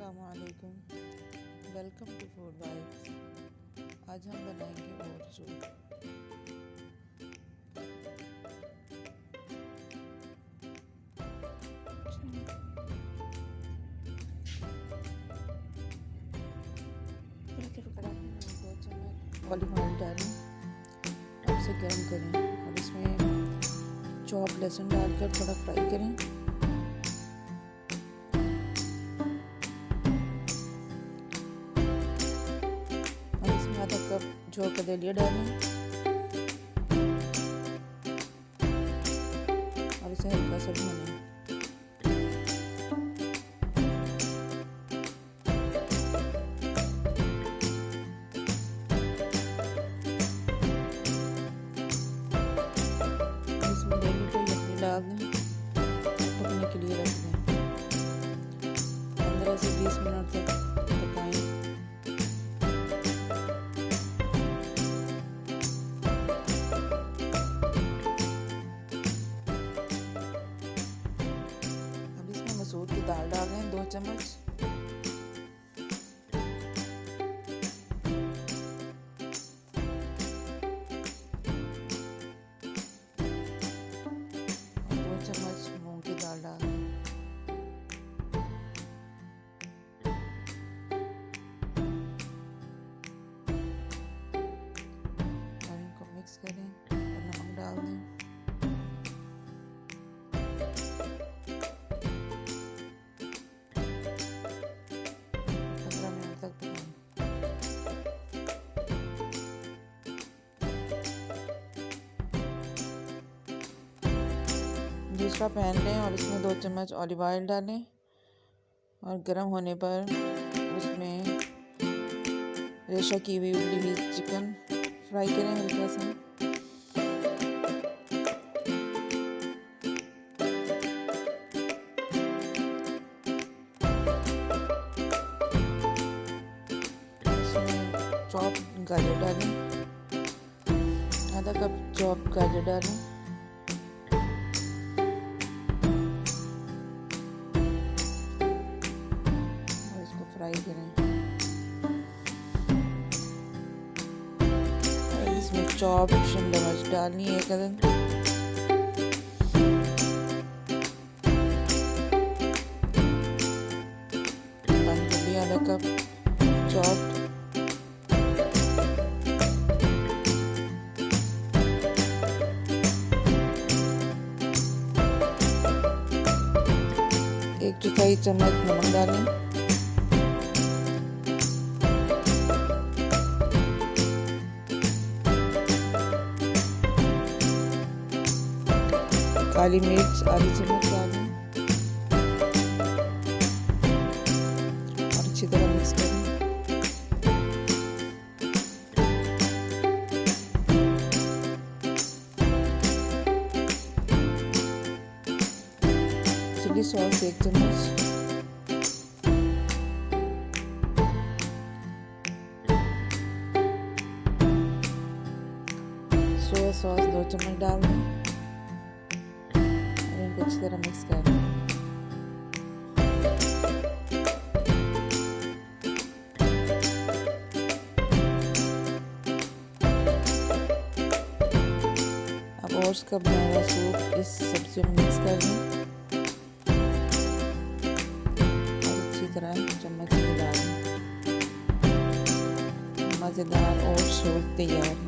अस्सलामुअलैकुम, welcome to food vibes. आज हम बनाएंगे ओट सूप। ऑलिव ऑयल डालें और इसे गर्म करें और इसमें चॉप लहसुन डालकर थोड़ा फ्राई करें। आधा कप जौ का दलिया डालें और इसे हल्का सा भूनें। इसमें 1.5 लीटर यखनी डाल दें, पकने के लिए रख दें। 15 से 20 मिनट तक पकाएं। मसूर की दाल डाल दें 2 चम्मच। और 2 चम्मच मूंग की दाल डाल दें। और इनको मिक्स करें और नमक डाल दें। दूसरा पैन लें और इसमें 2 चम्मच ऑलिव ऑयल डालें और गर्म होने पर उसमें रेशा की हुई उबली हुई चिकन फ्राई करें हल्का सा। इसमें चॉप गाजर डालें, आधा कप चॉप गाजर डालें। फ्राई करें और इसमें चॉप शिमला मिर्च डालनी है 1 अदद। बंद गोभी आधा कप चॉप, एक चौथाई चम्मच नमक डालें। काली मिर्च आधी चम्मच डालें और अच्छी तरह मिक्स करें। चिली सॉस 1 चम्मच, सोया सॉस 2 चम्मच डाल दें। अच्छी तरह मिक्स कर लें। अब ओट्स का बना हुआ सूप इस सब्जी में मिक्स कर लें और अच्छी तरह चम्मच से मिला लें। मज़ेदार ओट्स सूप तैयार है।